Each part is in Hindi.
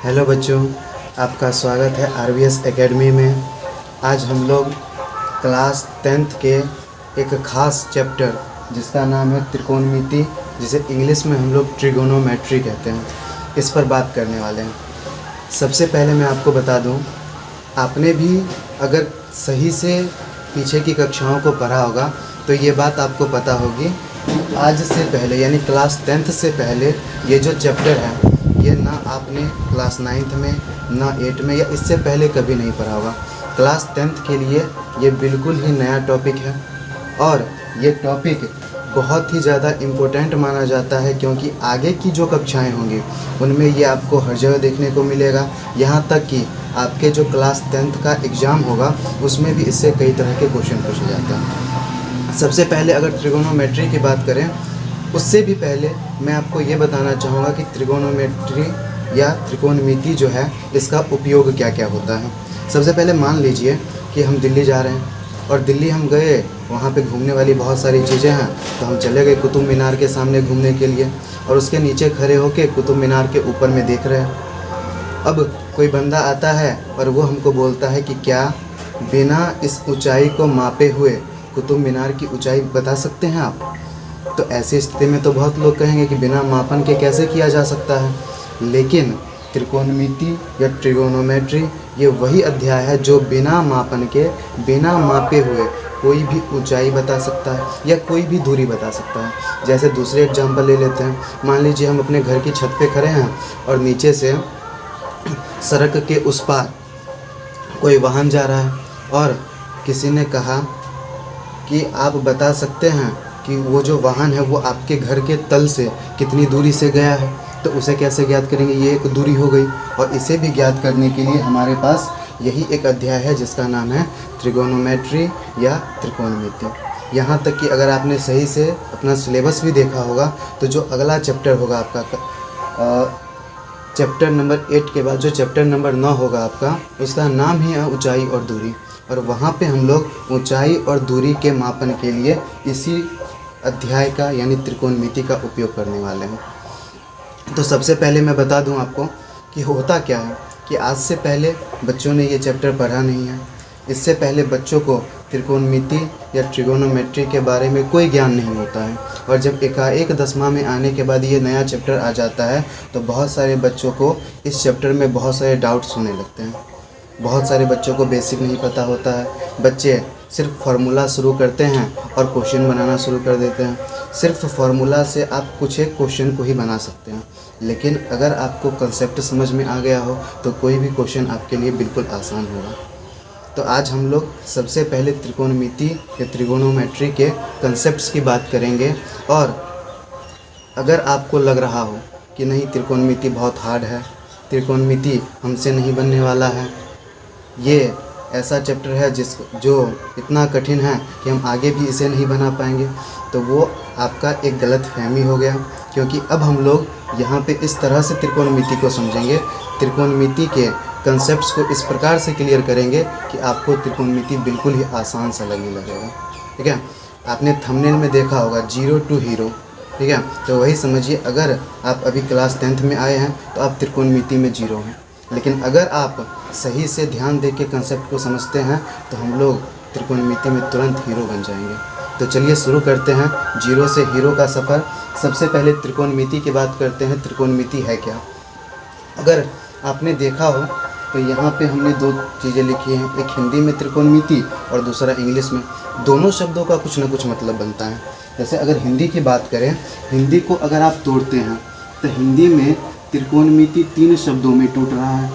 हेलो बच्चों, आपका स्वागत है आरवीएस एकेडमी में। आज हम लोग क्लास 10th के एक ख़ास चैप्टर जिसका नाम है त्रिकोणमिति, जिसे इंग्लिश में हम लोग ट्रिगोनोमेट्री कहते हैं, इस पर बात करने वाले हैं। सबसे पहले मैं आपको बता दूं, आपने भी अगर सही से पीछे की कक्षाओं को पढ़ा होगा तो ये बात आपको पता होगी, आज से पहले यानी क्लास 10th से पहले ये जो चैप्टर है ये ना आपने क्लास 9th में ना 8 में या इससे पहले कभी नहीं पढ़ा होगा। क्लास 10th के लिए ये बिल्कुल ही नया टॉपिक है और ये टॉपिक बहुत ही ज़्यादा इम्पोर्टेंट माना जाता है, क्योंकि आगे की जो कक्षाएं होंगी उनमें ये आपको हर जगह देखने को मिलेगा। यहाँ तक कि आपके जो क्लास 10th का एग्ज़ाम होगा उसमें भी इससे कई तरह के क्वेश्चन पूछे जाते हैं। सबसे पहले अगर ट्रिगोनोमेट्री की बात करें, उससे भी पहले मैं आपको ये बताना चाहूँगा कि त्रिकोणोमेट्री या त्रिकोणमिति जो है इसका उपयोग क्या क्या होता है। सबसे पहले मान लीजिए कि हम दिल्ली जा रहे हैं और दिल्ली हम गए, वहाँ पे घूमने वाली बहुत सारी चीज़ें हैं, तो हम चले गए कुतुब मीनार के सामने घूमने के लिए और उसके नीचे खड़े होके कुतुब मीनार के ऊपर में देख रहे हैं। अब कोई बंदा आता है और वो हमको बोलता है कि क्या बिना इस ऊंचाई को मापे हुए कुतुब मीनार की ऊंचाई बता सकते हैं आप? तो ऐसी स्थिति में तो बहुत लोग कहेंगे कि बिना मापन के कैसे किया जा सकता है। लेकिन त्रिकोणमिति या ट्रिगोनोमेट्री ये वही अध्याय है जो बिना मापन के, बिना मापे हुए कोई भी ऊंचाई बता सकता है या कोई भी दूरी बता सकता है। जैसे दूसरे एग्जांपल ले लेते हैं, मान लीजिए हम अपने घर की छत पे खड़े हैं और नीचे से सड़क के उस पार कोई वाहन जा रहा है और किसी ने कहा कि आप बता सकते हैं कि वो जो वाहन है वो आपके घर के तल से कितनी दूरी से गया है। तो उसे कैसे ज्ञात करेंगे? ये एक दूरी हो गई और इसे भी ज्ञात करने के लिए हमारे पास यही एक अध्याय है जिसका नाम है त्रिगोनोमेट्री या त्रिकोणमिति। यहाँ तक कि अगर आपने सही से अपना सिलेबस भी देखा होगा तो जो अगला चैप्टर होगा आपका चैप्टर नंबर 8 के बाद जो चैप्टर नंबर 9 होगा आपका, उसका नाम ही है ऊंचाई और दूरी, और वहाँ पे हम लोग ऊंचाई और दूरी के मापन के लिए इसी अध्याय का यानी त्रिकोणमिति का उपयोग करने वाले हैं। तो सबसे पहले मैं बता दूं आपको कि होता क्या है कि आज से पहले बच्चों ने ये चैप्टर पढ़ा नहीं है। इससे पहले बच्चों को त्रिकोणमिति या ट्रिगोनोमेट्री के बारे में कोई ज्ञान नहीं होता है, और जब एकाएक 10वां में आने के बाद ये नया चैप्टर आ जाता है तो बहुत सारे बच्चों को इस चैप्टर में बहुत सारे डाउट्स होने लगते हैं। बहुत सारे बच्चों को बेसिक नहीं पता होता है। बच्चे सिर्फ फार्मूला शुरू करते हैं और क्वेश्चन बनाना शुरू कर देते हैं। सिर्फ फार्मूला से आप कुछ एक क्वेश्चन को ही बना सकते हैं, लेकिन अगर आपको कंसेप्ट समझ में आ गया हो तो कोई भी क्वेश्चन आपके लिए बिल्कुल आसान होगा। तो आज हम लोग सबसे पहले त्रिकोणमिति या त्रिगोनोमेट्री के कंसेप्ट्स की बात करेंगे। और अगर आपको लग रहा हो कि नहीं त्रिकोणमिति बहुत हार्ड है, त्रिकोणमिति हमसे नहीं बनने वाला है, ये ऐसा चैप्टर है जो इतना कठिन है कि हम आगे भी इसे नहीं बना पाएंगे, तो वो आपका एक गलत फहमी हो गया। क्योंकि अब हम लोग यहाँ पे इस तरह से त्रिकोणमिति को समझेंगे, त्रिकोणमिति के कंसेप्ट्स को इस प्रकार से क्लियर करेंगे कि आपको त्रिकोणमिति बिल्कुल ही आसान सा लगने लगेगा। ठीक है, आपने थंबनेल में देखा होगा 0 to हीरो, ठीक है, तो वही समझिए। अगर आप अभी क्लास 10th में आए हैं तो आप त्रिकोणमिति में 0 हैं, लेकिन अगर आप सही से ध्यान दे के कंसेप्ट को समझते हैं तो हम लोग त्रिकोणमिति में तुरंत हीरो बन जाएंगे। तो चलिए शुरू करते हैं 0 से हीरो का सफ़र। सबसे पहले त्रिकोणमिति की बात करते हैं। त्रिकोणमिति है क्या? अगर आपने देखा हो तो यहाँ पे हमने 2 चीज़ें लिखी हैं, एक हिंदी में त्रिकोणमिति और दूसरा इंग्लिश में। दोनों शब्दों का कुछ ना कुछ मतलब बनता है। जैसे अगर हिंदी की बात करें, हिंदी को अगर आप तोड़ते हैं तो हिंदी में त्रिकोणमिति 3 शब्दों में टूट रहा है।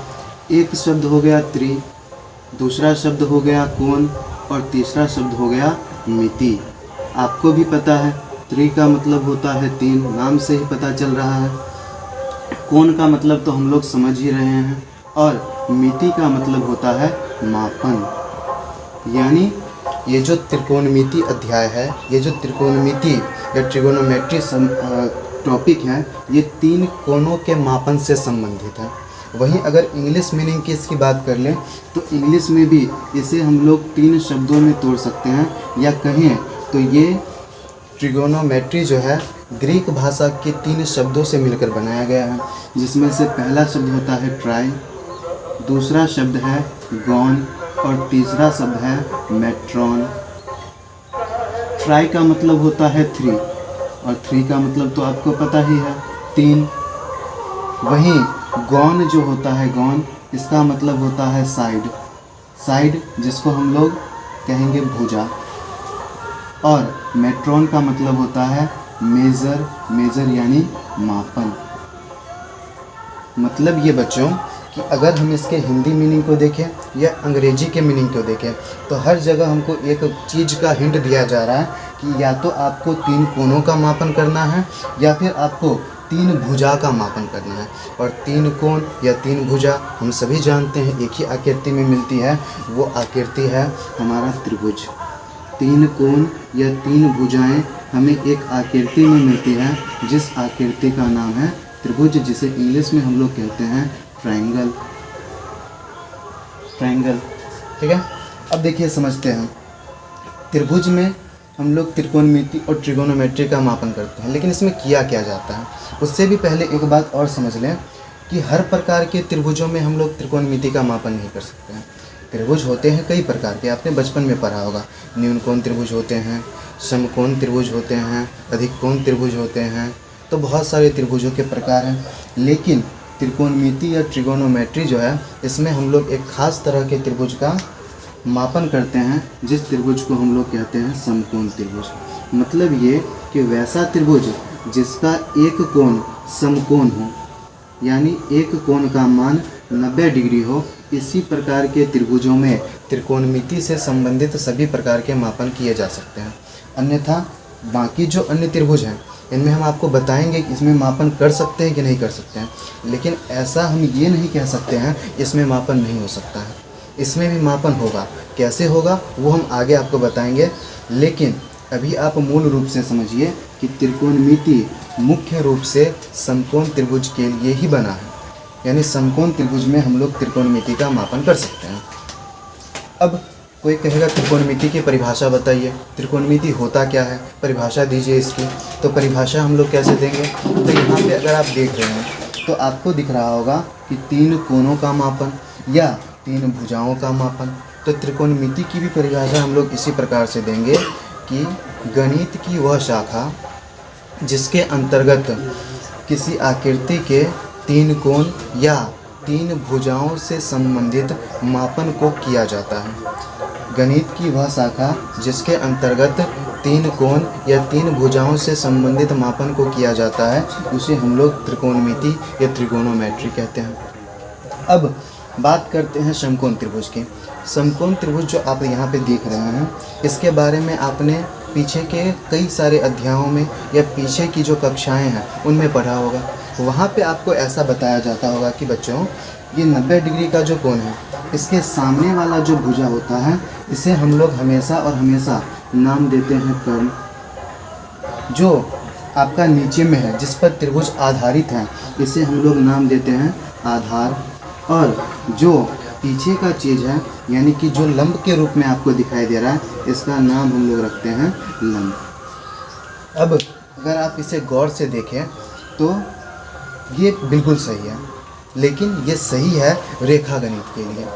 एक शब्द हो गया त्रि, दूसरा शब्द हो गया कोण और तीसरा शब्द हो गया मिति। आपको भी पता है त्रि का मतलब होता है 3, नाम से ही पता चल रहा है। कोण का मतलब तो हम लोग समझ ही रहे हैं, और मिति का मतलब होता है मापन। यानी ये जो त्रिकोणमिति अध्याय है, ये जो त्रिकोणमिति या ट्रिगोनोमेट्री टॉपिक है, ये 3 कोणों के मापन से संबंधित है। वहीं अगर इंग्लिश मीनिंग की इसकी बात कर लें तो इंग्लिश में भी इसे हम लोग 3 शब्दों में तोड़ सकते हैं, या कहें तो ये ट्रिगोनोमेट्री जो है ग्रीक भाषा के 3 शब्दों से मिलकर बनाया गया है, जिसमें से पहला शब्द होता है ट्राई, दूसरा शब्द है गॉन और तीसरा शब्द है मेट्रॉन। ट्राई का मतलब होता है 3 और 3 का मतलब तो आपको पता ही है 3। वहीं गॉन जो होता है, गॉन इसका मतलब होता है साइड, साइड जिसको हम लोग कहेंगे भुजा। और मेट्रॉन का मतलब होता है मेज़र, मेज़र यानी मापन। मतलब ये बच्चों कि अगर हम इसके हिंदी मीनिंग को देखें या अंग्रेजी के मीनिंग को देखें तो हर जगह हमको एक चीज़ का हिंट दिया जा रहा है कि या तो आपको 3 कोनों का मापन करना है या फिर आपको 3 भुजा का मापन करना है। और 3 कोण या 3 भुजा हम सभी जानते हैं एक ही आकृति में मिलती है, वो आकृति है हमारा त्रिभुज। 3 कोण या 3 भुजाएं हमें एक आकृति में मिलती है, जिस आकृति का नाम है त्रिभुज, जिसे इंग्लिश में हम लोग कहते हैं ट्रायंगल। ट्रायंगल, ठीक है। अब देखिए समझते हैं, त्रिभुज में हम लोग त्रिकोणमिति और ट्रिगोनोमेट्री का मापन करते हैं, लेकिन इसमें किया क्या जाता है उससे भी पहले एक बात और समझ लें कि हर प्रकार के त्रिभुजों में हम लोग त्रिकोणमिति का मापन नहीं कर सकते हैं। त्रिभुज होते हैं कई प्रकार के, आपने बचपन में पढ़ा होगा। न्यूनकोण त्रिभुज होते हैं, समकोण त्रिभुज होते हैं, अधिक कोण त्रिभुज होते हैं, तो बहुत सारे त्रिभुजों के प्रकार हैं। लेकिन त्रिकोणमिति या ट्रिगोनोमेट्री जो है, इसमें हम लोग एक खास तरह के त्रिभुज का मापन करते हैं, जिस त्रिभुज को हम लोग कहते हैं समकोण त्रिभुज। मतलब ये कि वैसा त्रिभुज जिसका एक कोण समकोण हो, यानी एक कोण का मान 90 डिग्री हो, इसी प्रकार के त्रिभुजों में त्रिकोणमिति से संबंधित सभी प्रकार के मापन किए जा सकते हैं। अन्यथा बाकी जो अन्य त्रिभुज हैं इनमें हम आपको बताएंगे कि इसमें मापन कर सकते हैं कि नहीं कर सकते हैं, लेकिन ऐसा हम ये नहीं कह सकते हैं इसमें मापन नहीं हो सकता है। इसमें भी मापन होगा, कैसे होगा वो हम आगे आपको बताएंगे। लेकिन अभी आप मूल रूप से समझिए कि त्रिकोणमिति मुख्य रूप से समकोण त्रिभुज के लिए ही बना है, यानी समकोण त्रिभुज में हम लोग त्रिकोणमिति का मापन कर सकते हैं। अब कोई कहेगा त्रिकोणमिति की परिभाषा बताइए, त्रिकोणमिति होता क्या है, परिभाषा दीजिए इसकी। तो परिभाषा हम लोग कैसे देंगे, तो यहाँ पे अगर आप देख रहे हैं तो आपको दिख रहा होगा कि 3 कोणों का मापन या 3 भुजाओं का मापन। तो त्रिकोणमिति की भी परिभाषा हम लोग इसी प्रकार से देंगे कि गणित की वह शाखा जिसके अंतर्गत किसी आकृति के 3 कोण या 3 भुजाओं से संबंधित मापन को किया जाता है। गणित की वह शाखा जिसके अंतर्गत 3 कोण या 3 भुजाओं से संबंधित मापन को किया जाता है, उसे हम लोग त्रिकोणमिति या ट्रिगोनोमेट्री कहते हैं। अब बात करते हैं समकोण त्रिभुज की। समकोण त्रिभुज जो आप यहाँ पे देख रहे हैं, इसके बारे में आपने पीछे के कई सारे अध्यायों में या पीछे की जो कक्षाएं हैं उनमें पढ़ा होगा। वहाँ पे आपको ऐसा बताया जाता होगा कि बच्चों ये 90 डिग्री का जो कोण है, इसके सामने वाला जो भुजा होता है इसे हम लोग हमेशा और हमेशा नाम देते हैं कर्ण। जो आपका नीचे में है जिस पर त्रिभुज आधारित है, इसे हम लोग नाम देते हैं आधार। और जो पीछे का चीज़ है, यानी कि जो लंब के रूप में आपको दिखाई दे रहा है, इसका नाम हम लोग रखते हैं लंब। अब अगर आप इसे गौर से देखें तो ये बिल्कुल सही है, लेकिन ये सही है रेखा गणित के लिए।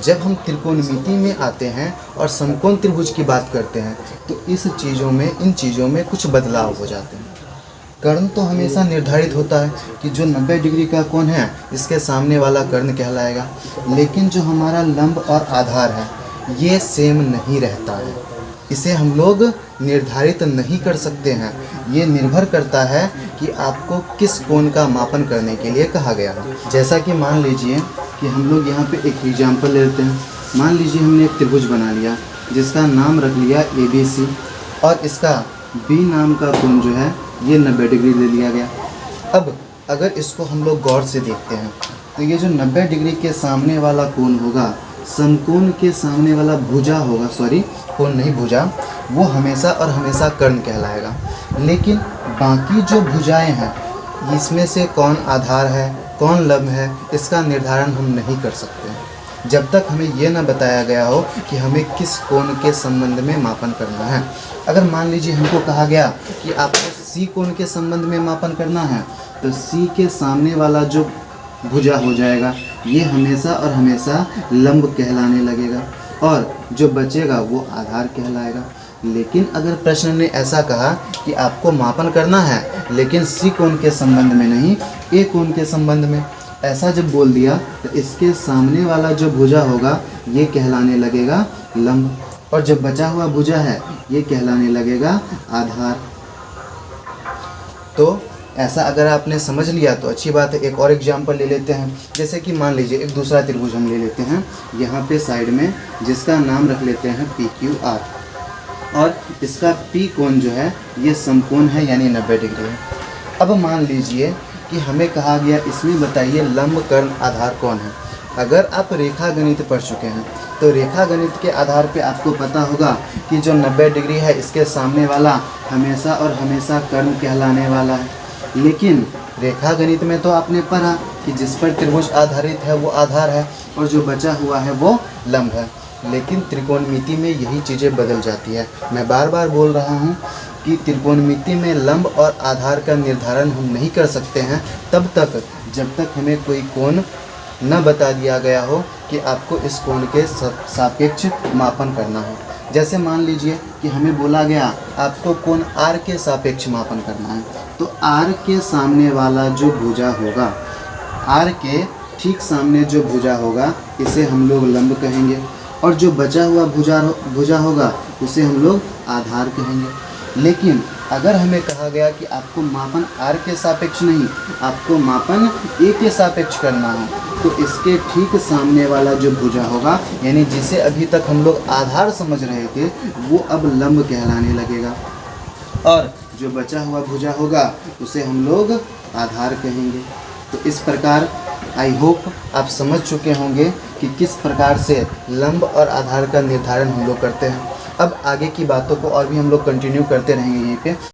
जब हम त्रिकोणमिति में आते हैं और समकोण त्रिभुज की बात करते हैं तो इन चीज़ों में कुछ बदलाव हो जाते हैं। कर्ण तो हमेशा निर्धारित होता है कि जो 90 डिग्री का कोण है इसके सामने वाला कर्ण कहलाएगा, लेकिन जो हमारा लंब और आधार है ये सेम नहीं रहता है। इसे हम लोग निर्धारित नहीं कर सकते हैं। ये निर्भर करता है कि आपको किस कोण का मापन करने के लिए कहा गया है। जैसा कि मान लीजिए कि हम लोग यहाँ पे एक एग्जाम्पल लेते हैं। मान लीजिए हमने एक त्रिभुज बना लिया जिसका नाम रख लिया ABC, और इसका B नाम का कोण जो है ये 90 डिग्री ले लिया गया। अब अगर इसको हम लोग गौर से देखते हैं तो ये जो 90 डिग्री के सामने वाला कोण होगा, समकोण के सामने वाला भुजा होगा, सॉरी कोण नहीं भुजा, वो हमेशा और हमेशा कर्ण कहलाएगा। लेकिन बाकी जो भुजाएं हैं इसमें से कौन आधार है कौन लंब है, इसका निर्धारण हम नहीं कर सकते जब तक हमें ये ना बताया गया हो कि हमें किस कोण के संबंध में मापन करना है। अगर मान लीजिए हमको कहा गया कि आपको सी कोण के संबंध में मापन करना है तो सी के सामने वाला जो भुजा हो जाएगा ये हमेशा और हमेशा लंब कहलाने लगेगा और जो बचेगा वो आधार कहलाएगा। लेकिन अगर प्रश्न ने ऐसा कहा कि आपको मापन करना है लेकिन सी कोण के संबंध में नहीं ए कोण के संबंध में, ऐसा जब बोल दिया तो इसके सामने वाला जो भुजा होगा ये कहलाने लगेगा लंब और जो बचा हुआ भुजा है ये कहलाने लगेगा आधार। तो ऐसा अगर आपने समझ लिया तो अच्छी बात है। एक और एग्जाम्पल ले लेते हैं, जैसे कि मान लीजिए एक दूसरा त्रिभुज हम ले लेते हैं यहाँ पे साइड में, जिसका नाम रख लेते हैं PQR और इसका P कोण जो है ये समकोण है यानी 90 डिग्री है। अब मान लीजिए कि हमें कहा गया इसमें बताइए लंब कर्ण आधार कौन है। अगर आप रेखा गणित पढ़ चुके हैं तो रेखा गणित के आधार पे आपको पता होगा कि जो 90 डिग्री है इसके सामने वाला हमेशा और हमेशा कर्ण कहलाने वाला है। लेकिन रेखा गणित में तो आपने पढ़ा कि जिस पर त्रिभुज आधारित है वो आधार है और जो बचा हुआ है वो लंब है। लेकिन त्रिकोणमिति में यही चीज़ें बदल जाती है। मैं बार बार बोल रहा हूँ कि त्रिकोणमिति में लंब और आधार का निर्धारण हम नहीं कर सकते हैं तब तक जब तक हमें कोई कोण न बता दिया गया हो कि आपको इस कोण के सापेक्ष मापन करना हो। जैसे मान लीजिए कि हमें बोला गया आपको कोण R के सापेक्ष मापन करना है तो R के सामने वाला जो भुजा होगा, R के ठीक सामने जो भुजा होगा इसे हम लोग लंब कहेंगे और जो बचा हुआ भुजा होगा उसे हम लोग आधार कहेंगे। लेकिन अगर हमें कहा गया कि आपको मापन R के सापेक्ष नहीं आपको मापन A के सापेक्ष करना है तो इसके ठीक सामने वाला जो भुजा होगा यानी जिसे अभी तक हम लोग आधार समझ रहे थे वो अब लंब कहलाने लगेगा और जो बचा हुआ भुजा होगा उसे हम लोग आधार कहेंगे। तो इस प्रकार आई होप आप समझ चुके होंगे कि किस प्रकार से लंब और आधार का निर्धारण हम लोग करते हैं। अब आगे की बातों को और भी हम लोग कंटिन्यू करते रहेंगे यहीं पे।